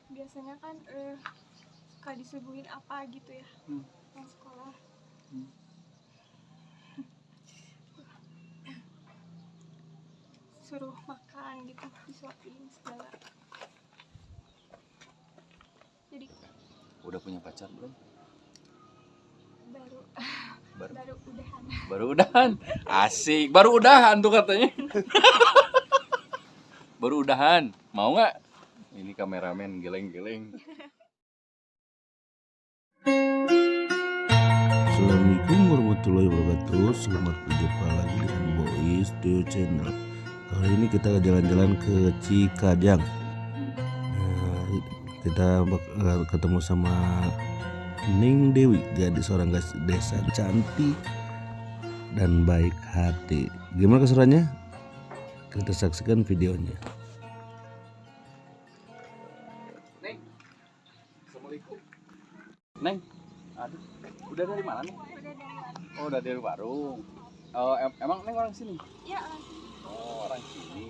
biasanya kan suka disuguhin apa gitu ya pas sekolah. Suruh makan gitu, disuapin segala. Jadi Udah punya pacar belum? baru udahan. Baru udahan. Asik. Baru udahan tuh katanya. Baru udahan. Mau nggak? Ini kameramen geleng-geleng. Assalamualaikum warahmatullahi wabarakatuh. Selamat berjumpa lagi dengan Boys Studio Channel. Kali ini kita jalan-jalan ke Cikajang. Kita bakal ketemu sama Ning Dewi, jadi seorang desa cantik dan baik hati. Gimana keseruannya? Kita saksikan videonya. Neng. Assalamualaikum. Neng. Aduh. Udah dari mana nih? Udah dari warung. Oh, udah dari warung. Emang Neng orang sini? Iya, orang sini. Oh, orang sini.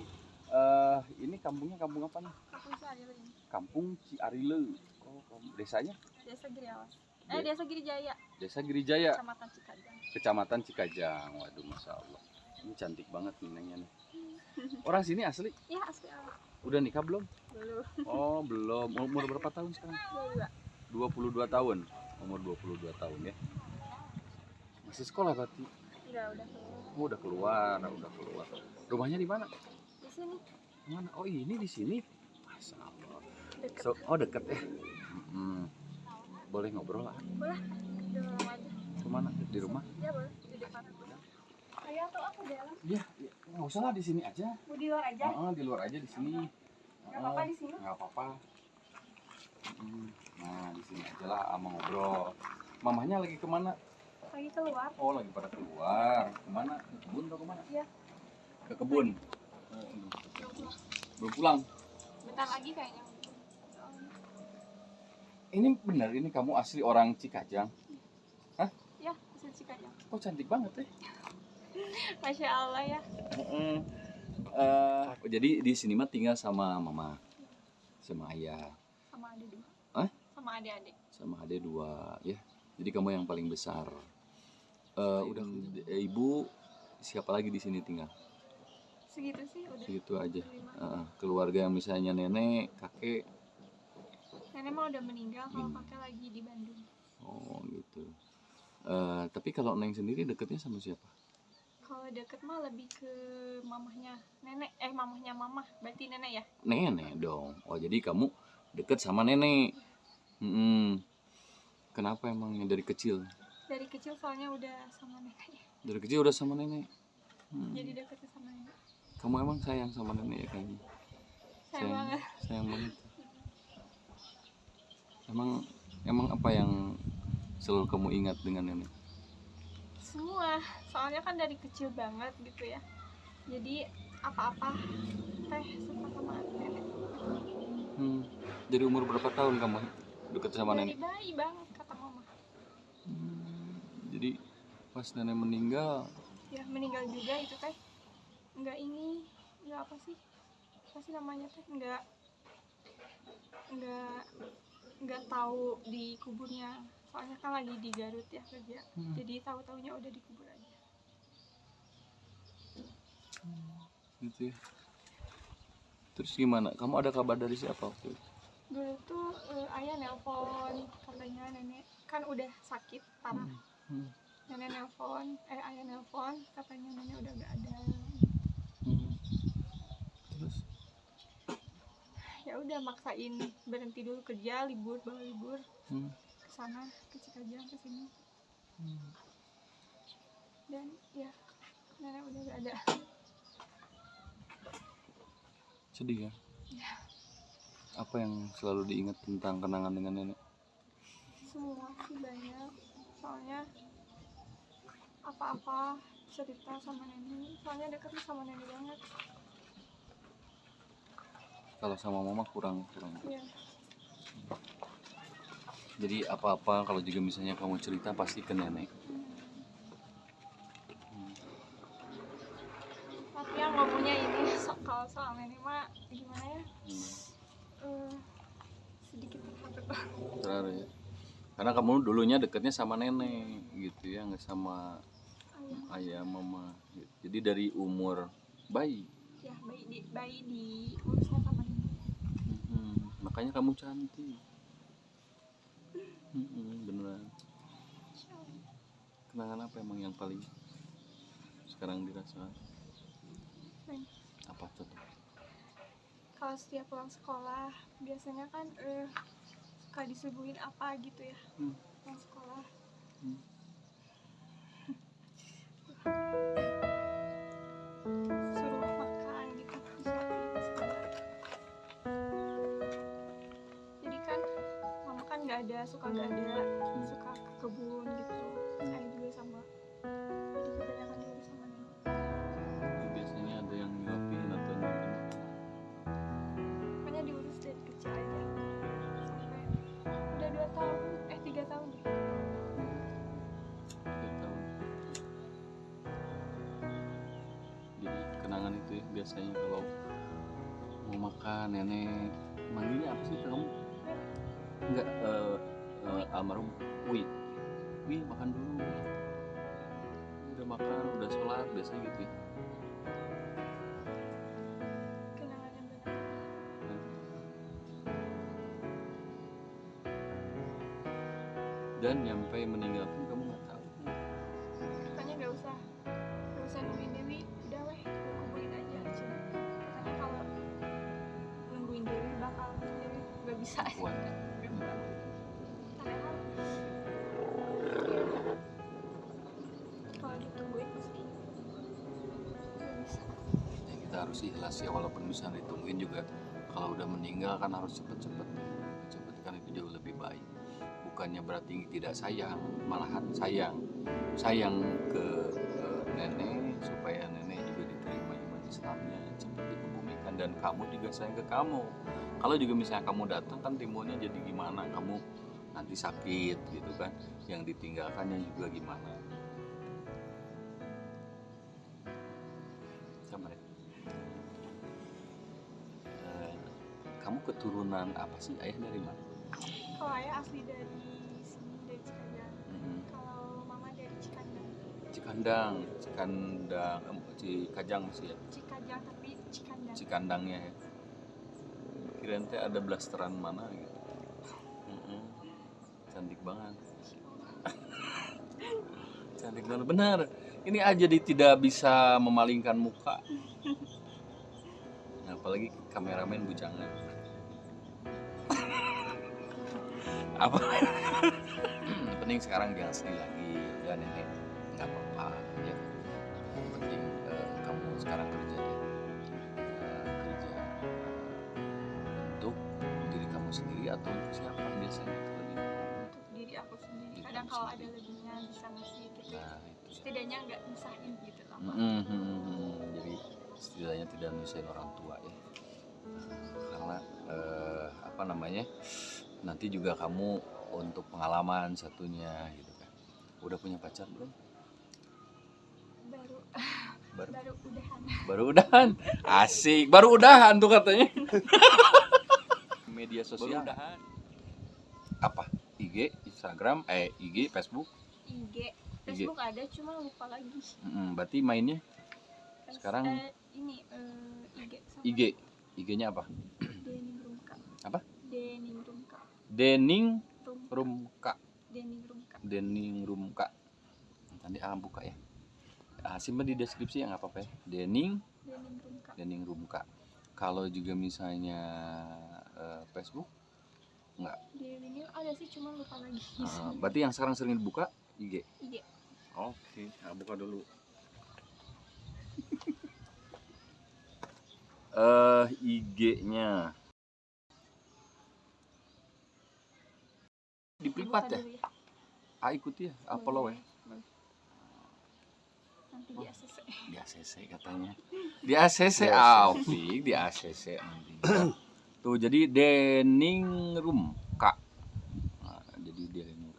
Ini kampungnya kampung apa nih? Kampung Ciarile ini. Kampung Ciarile. Oh, desanya? Desa Giriawas. Desa Girijaya. Desa Girijaya, Kecamatan Cikajang. Kecamatan Cikajang. Waduh, masya Allah. Ini cantik banget nih Nengnya nih. Orang sini asli? Iya, asli awal. Udah nikah belum? Belum. Oh, belum. Umur berapa tahun sekarang? 22 tahun. Umur 22 tahun ya. Masih sekolah berarti? Enggak, udah keluar. Oh, udah keluar. Rumahnya di mana? Di sini. Mana? Oh, ini di sini. Masya Allah. Deket. Oh, deket ya. Boleh ngobrol lah. Boleh. Di rumah aja. Kemana? Di rumah? Iya, boleh. Di depan. Ayo atau aku dalam? Iya. Nggak usah lah, di sini aja. Mau di luar aja? Di luar aja di sini. Nggak apa-apa di sini? Nggak apa-apa. Nah, di sini aja lah ama ngobrol. Mamahnya lagi kemana? Lagi keluar. Oh, lagi pada keluar. Kemana? Ke kebun atau kemana? Iya. Ke kebun. Oh, belum pulang. Bentar lagi kayaknya. Ini benar, ini kamu asli orang Cikajang? Hah? Ya, asli Cikajang. Kok cantik banget ya? Masya Allah ya. Jadi di sini mah tinggal sama mama, sama ayah, Sama adik dua. Hah? Sama adik-adik. sama adik dua, ya. Jadi kamu yang paling besar. Udah ibu, siapa lagi di sini tinggal? Segitu sih udah. Segitu aja. Berlima. Keluarga yang misalnya nenek, kakek. Nenek mah udah meninggal, kalau Hmm. kakek lagi di Bandung. Oh gitu. Tapi kalau Neng sendiri deketnya sama siapa? Kalau deket mah lebih ke mamahnya nenek, mamahnya mamah, berarti nenek ya? Nenek dong. Oh jadi kamu deket sama nenek. Kenapa emangnya dari kecil? Dari kecil soalnya udah sama nenek. Dari kecil udah sama nenek. Jadi deketnya sama nenek. Kamu emang sayang sama nenek ya kayaknya? Sayang banget. Sayang banget. Emang apa yang selalu kamu ingat dengan nenek? Semua, soalnya kan dari kecil banget gitu ya. Jadi apa-apa teh suka sama nenek. Dari umur berapa tahun kamu deket sama Dari nenek? bayi banget kata mama. Jadi pas nenek meninggal, Ya meninggal juga itu teh. Enggak apa sih namanya teh, enggak tahu di kuburnya. Soalnya kan lagi di Garut ya kerja. Jadi tahu-taunya udah dikubur aja. gitu ya. Terus gimana? Kamu ada kabar dari siapa waktu itu? Dulu tuh ayah nelpon, katanya nenek kan udah sakit parah. Nenek nelpon, ayah nelpon, katanya nenek udah gak ada. Terus? Ya udah maksain berhenti dulu kerja, bawa libur ke sana, ke Cikajang, ke sini. Dan ya nenek udah gak ada. Sedih ya? Apa yang selalu diingat tentang kenangan dengan nenek? Semua sih banyak, soalnya apa-apa cerita sama nenek, soalnya deketnya sama nenek banget. Kalau sama mama kurang. Iya. Jadi apa-apa kalau juga misalnya kamu cerita pasti ke nenek. Tapi yang ngomongnya ini kalau soal nenek mah gimana ya? Karena kamu dulunya deketnya sama nenek gitu ya, nggak sama ayah. ayah mama. Jadi dari umur bayi. Ya bayi diurusnya sama nenek. Makanya kamu cantik. Beneran. Kenangan apa emang yang paling sekarang dirasakan? Apa tuh? Kalau setiap pulang sekolah biasanya kan suka disuguhin apa gitu ya pulang sekolah. Suruh makan gitu disuapin segala. Jadi kan mama kan nggak ada suka ke kebun gitu. Saya juga sama. Jadi kebanyakan diurus sama nenek. Biasanya ada yang nyuapin atau nyuapin. Pokoknya diurus dari kecil aja sampai udah 2 tahun 3 tahun deh. 3 tahun. Jadi kenangan itu ya, biasanya kalau mau makan nenek manggilnya apa sih kamu? Enggak, almarhum Wi makan dulu. Udah makan, udah sholat, biasanya gitu ya. Kenangan yang banyak. Dan nyampe meninggal pun kamu nggak tahu. Katanya nggak usah nungguin Dewi, udah weh kumpulin aja. Katanya kalau nungguin Dewi bakal sendiri nggak bisa. Kuat. Padahal kalau ditungguin pasti nggak bisa. Ya, kita harus ikhlas ya, walaupun bisa ditungguin juga. Kalau udah meninggal kan harus cepet kan, itu jauh lebih baik. Bukannya berarti tidak sayang, malahan sayang ke nenek supaya nenek juga diterima iman Islamnya, cepat dikebumikan, dan kamu juga sayang ke kamu. Kalau juga misalnya kamu datang kan timbulnya jadi gimana, kamu nanti sakit gitu kan, yang ditinggalkannya juga gimana. Sabar ya. Kamu keturunan apa sih, ayah dari mana? Kalau ayah asli dari sini, dari Cikajang. Kalau mama dari Cikandang. Cikajang masih ya? Cikajang tapi Cikandang. Cikandangnya ya. Kirain teh ada blasteran mana gitu. Cantik banget. Cantik banget, benar. Ini aja tidak bisa memalingkan muka. Nah, apalagi kameramen bujangan. Apa? Penting sekarang jangan sedih lagi, udah nenek nggak apa-apa ya. Yang penting kamu sekarang kerja deh. Kerja untuk diri kamu sendiri atau untuk siapa biasanya lebih? Untuk diri aku sendiri. Kadang kalau ada lebihnya bisa ngasih gitu. Nah, itu. Setidaknya nggak misahin gitu lah. Jadi setidaknya tidak misahin orang tua ya. Karena apa namanya? Nanti juga kamu untuk pengalaman satunya gitu kan. Udah punya pacar belum? Baru udahan. Asik, baru udahan tuh katanya. Media sosial. Baru udahan. Apa? IG, Instagram, IG, Facebook? Facebook ada, cuma lupa lagi. Berarti mainnya sekarang ini IG. IG-nya apa? Dening Rumka. Apa? Dening Rumka. Dening Rumka. Nanti buka ya. Simpan di deskripsi ya, nggak apa-apa ya. Dening Rumka. Kalau juga misalnya Facebook nggak? Dening ada sih, cuma lupa lagi. Berarti yang sekarang sering dibuka IG. Oke, buka dulu. IG-nya dipelipat ya? Ikuti ya, follow ya. Nanti di ACC. Di ACC katanya. Di ACC, Alfi, di ACC nanti. Tuh, jadi Dening Rumka. Nah, jadi Dening.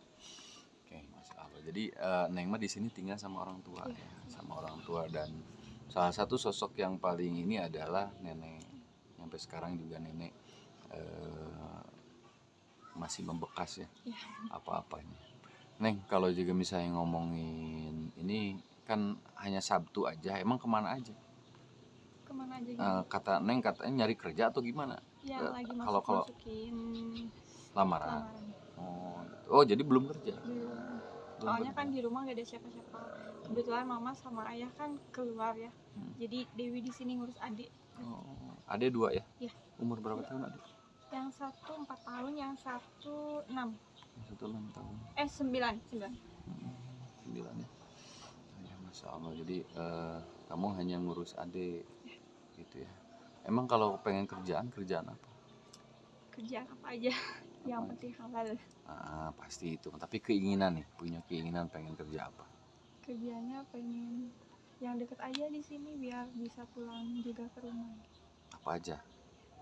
Oke, Masya Allah. Jadi Neng mah di sini tinggal sama orang tua ya, sama orang tua, dan salah satu sosok yang paling ini adalah nenek. Sampai sekarang juga nenek masih membekas ya Iya. apa-apanya. Neng, kalau juga misalnya ngomongin ini kan hanya Sabtu aja, emang kemana aja? Kemana aja gitu? Kata Neng katanya nyari kerja atau gimana? Ya lagi kalau- masukin Lamaran. lamaran. Oh, gitu. Oh, jadi belum kerja. Belum. Belum Soalnya kerja. kan di rumah gak ada siapa-siapa. Kebetulan mama sama ayah kan keluar ya. Jadi Dewi di sini ngurus adik. Oh, adek 2 ya? Iya. Umur berapa tahun adek? Yang satu 4 tahun, yang satu 6. Yang satu 6 tahun. 9. 9 ya. Ya, Masya Allah. Jadi kamu hanya ngurus adik gitu ya. Emang kalau pengen kerjaan apa? Kerjaan apa aja. Yang Apa? penting halal. Pasti itu. Tapi keinginan nih, punya keinginan pengen kerja apa? Kerjanya pengen yang deket aja di sini biar bisa pulang juga ke rumah. Apa aja?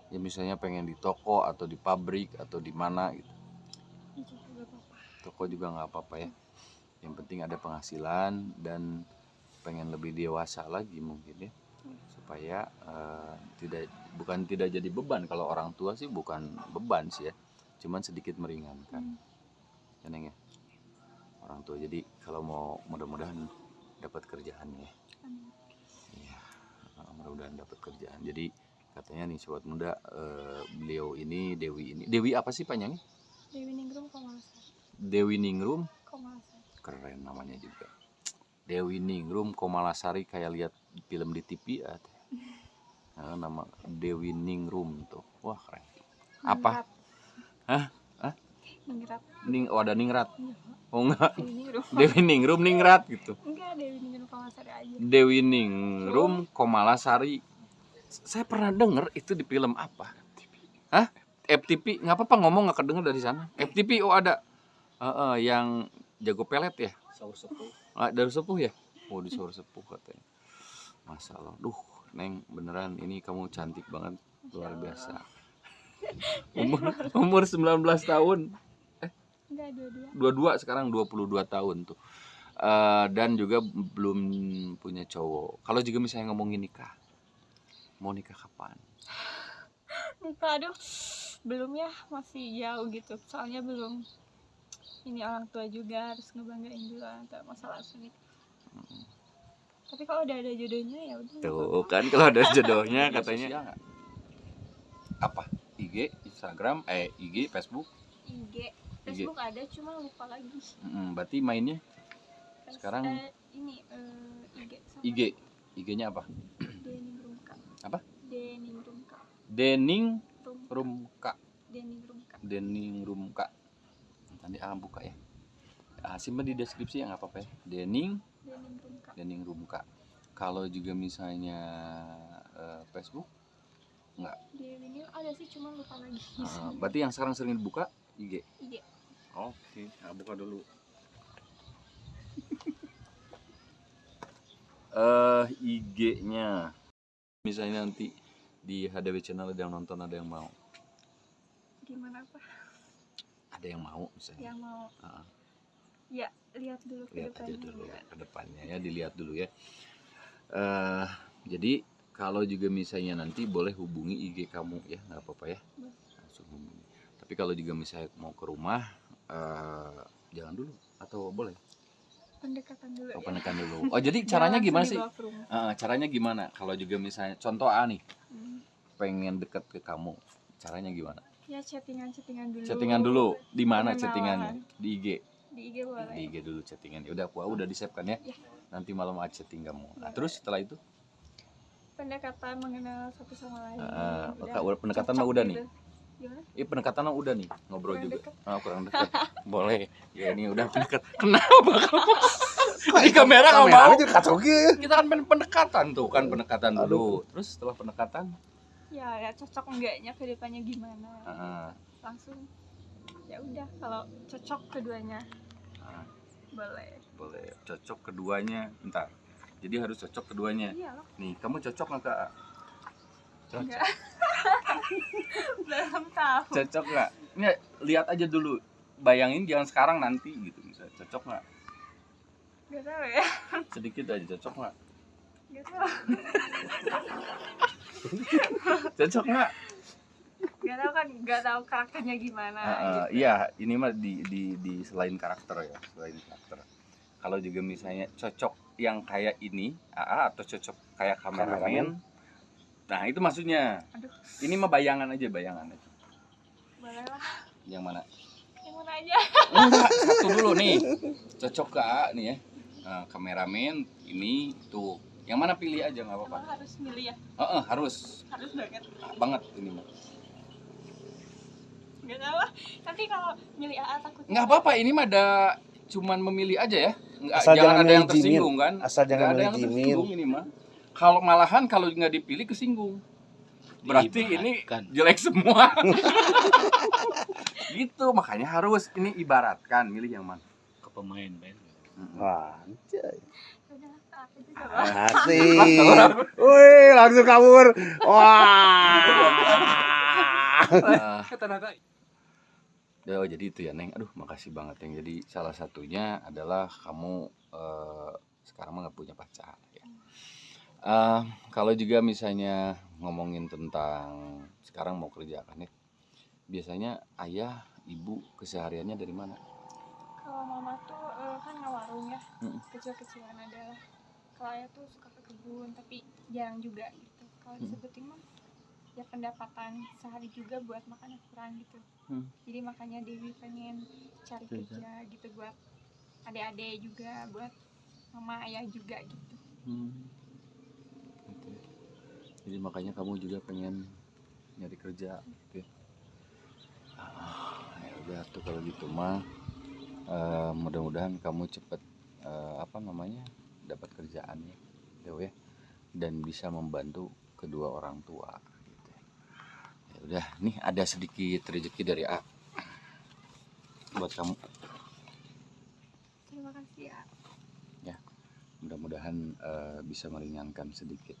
Ya misalnya pengen di toko atau di pabrik atau di mana gitu. Itu juga apa-apa. Toko juga nggak apa-apa ya. Yang penting ada penghasilan dan pengen lebih dewasa lagi mungkin ya. Supaya bukan tidak jadi beban. Kalau orang tua sih bukan beban sih ya. Cuman sedikit meringankan. Ya Neng ya. Orang tua. Jadi kalau mau mudah-mudahan dapat kerjaan ya. Iya, mudah-mudahan dapat kerjaan. Jadi katanya nih sobat muda, beliau ini Dewi apa sih panjangnya? Dewi Ningrum Komalasari. Dewi Ningrum, Komalasari. keren namanya juga. Dewi Ningrum Komalasari, kayak lihat film di TV ya. Nama Dewi Ningrum tuh, wah keren. Apa? Ningrat. Hah? Ningrat. Ada Ningrat? Iya. Oh enggak, Dewi Ningrum. Dewi Ningrum Ningrat gitu. Enggak, Dewi Ningrum Komalasari aja. Dewi Ningrum Komalasari. Saya pernah denger itu di film apa? Hah? FTP? Nggak apa-apa ngomong, nggak kedenger dari sana. FTP, oh ada. Yang jago pelet ya? Saur sepuh. Dari sepuh ya? Oh, di Saur Sepuh katanya. Masya Allah. Duh, Neng, beneran ini kamu cantik banget. Luar biasa. Umur 19 tahun. Enggak, dua-dua. 22 sekarang 22 tahun tuh. Dan juga belum punya cowok. Kalau juga misalnya ngomongin nikah, mau nikah kapan? Nikah, aduh, belum ya, masih jauh gitu. Soalnya belum ini orang tua juga harus ngebanggain dulu antara masalah sulit. Tapi kalau udah ada jodohnya ya udah. Tuh kan kalau ada jodohnya Media katanya. sosial nggak? Apa? IG, Instagram, IG, Facebook. IG, Facebook ada cuma lupa lagi. Berarti mainnya sekarang ini IG sama IG. IG-nya apa? Dening Rumka. Apa? Dening Rumka. Dening Rumka. Rumka. Dening Rumka. Dening Rumka. Nanti buka ya. Simpan di deskripsi ya, nggak apa-apa ya. Dening Rumka. Dening Rumka. Kalau juga misalnya Facebook nggak. Dewi ini ada sih cuma lupa lagi. Berarti yang sekarang sering dibuka IG. IG. Oke, buka dulu. IG-nya. Misalnya nanti di HDW channel ada yang nonton, ada yang mau. Gimana apa? Ada yang mau misalnya. Yang mau. Ah. Ya, lihat dulu ke Lihat aja depannya. dulu ke depannya ya, dilihat dulu ya. Jadi kalau juga misalnya nanti boleh hubungi IG kamu ya, nggak apa-apa ya. Langsung hubungi. Tapi kalau juga misalnya mau ke rumah, jangan dulu atau boleh? Pendekatan dulu. Oh, Ya. pendekatan dulu. Oh, jadi caranya Jangan gimana langsung sih? dibawa ke rumah. Caranya gimana? Kalau juga misalnya contoh A nih, Hmm. pengen deket ke kamu, caranya gimana? Ya chattingan dulu. Chattingan dulu. Di mana Pengenalan. chattingannya? Di IG. Di IG boleh. Di IG dulu chattingan. Ya udah di-save kan ya? Ya. Nanti malam aja chatting kamu. Nah, terus setelah itu? Pendekatan mengenal satu sama lain. Udah pendekatan mah cocok udah gitu. nih. Gimana? Pendekatan mah udah nih, ngobrol Kurang juga. deket. Kurang dekat. Boleh. Ya ini udah pendekat. Kenapa kamu? Di kamera nggak mau? aja kacau gitu. Kita kan pendekatan tuh kan, pendekatan dulu. Terus setelah pendekatan, Ya cocok enggaknya ke depannya gimana. Langsung ya udah kalau cocok keduanya. Boleh. boleh. Cocok keduanya. Bentar. Jadi harus cocok keduanya. Iyalah. Nih, kamu cocok nggak ke A? Cocok. Enggak. Belum tahu. Cocok nggak? Ini lihat aja dulu. Bayangin jangan sekarang, nanti gitu misalnya. Cocok nggak? Enggak tahu ya. Sedikit aja, cocok nggak? Enggak tahu. Cocok nggak? nggak tahu karakternya gimana gitu. Iya, ini mah di selain karakter ya, selain karakter. Kalau juga misalnya cocok yang kayak ini, atau cocok kayak kameramen. Nah, itu maksudnya. Aduh, Ini mah bayangan aja. boleh lah, Yang mana? yang mana aja. Enggak, satu dulu nih. Cocok ke A nih ya. Nah, kameramen ini tuh. Yang mana pilih aja nggak apa-apa. Emang harus milih ya, Harus harus banget. banget ini mah. Nggak tahu lah, nanti kalau milih AA takutnya Nggak apa-apa, ini mah ada cuman memilih aja ya. Nggak, Asal jangan jangan ada yang ngizinin. tersinggung kan. Asal jangan Nggak ada yang ngizinin. tersinggung ini mah. Kalau malahan kalau nggak dipilih kesinggung. Berarti ini jelek semua. Gitu, makanya harus ini ibaratkan milih yang mana. Ke pemain Ben. Wah, anjay. udah apa juga lah. Asik. Wih, langsung kabur. Wah. Oh, jadi itu ya Neng. Aduh, makasih banget Neng. Jadi salah satunya adalah kamu sekarang mah nggak punya pacar ya. Kalau juga misalnya ngomongin tentang sekarang mau kerja kan ya, biasanya ayah ibu kesehariannya dari mana? Kalau mama tuh kan ngewarung ya, Mm. kecil-kecilan adalah. Kalau ayah tuh suka ke kebun, tapi jarang juga gitu. Kalau disebutin mah ya pendapatan sehari juga buat makan kurang gitu. Jadi makanya Dewi pengen cari kerja gitu buat adik-adik juga, buat mama ayah juga gitu. Gitu ya. Jadi makanya kamu juga pengen nyari kerja gitu ya. Ya udah tuh kalau gitu mah mudah-mudahan kamu cepet dapat kerjaan ya Dew ya, dan bisa membantu kedua orang tua gitu. Ya udah, nih ada sedikit rezeki dari A buat kamu. Terima kasih ya. Mudah-mudahan bisa meringankan sedikit.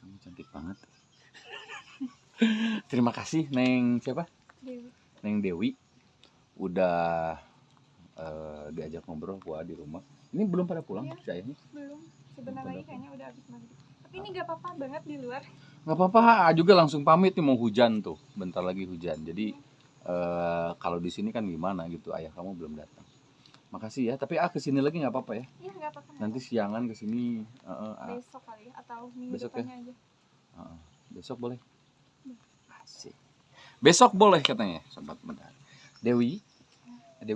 Kamu cantik banget. Terima kasih Neng siapa? Dewi. Neng Dewi udah diajak ngobrol gua di rumah. Ini belum pada pulang Iya. sayangnya. Belum, sebentar Belum lagi pada kayaknya udah habis maghrib. Tapi ini gak apa-apa banget di luar. Nggak apa-apa, A juga langsung pamit nih, mau hujan tuh, bentar lagi hujan. Jadi kalau di sini kan gimana gitu, ayah kamu belum datang. Makasih ya, tapi A kesini lagi nggak apa-apa ya. Iya nggak apa-apa. Nanti siangan kesini. Besok kali ya, atau minggu Besok ya? depannya aja. Besok boleh. Asik. Besok boleh katanya, sobat benar. Dewi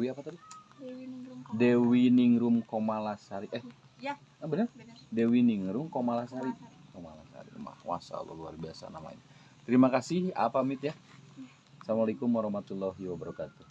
apa tadi? Dewi Ningrum. Dewi Ningrum Komalasari. Ya. Benar? Benar. Dewi Ningrum Komalasari. Komalasari. Masya Allah, luar biasa namanya. Terima kasih, A pamit ya. Assalamualaikum warahmatullahi wabarakatuh.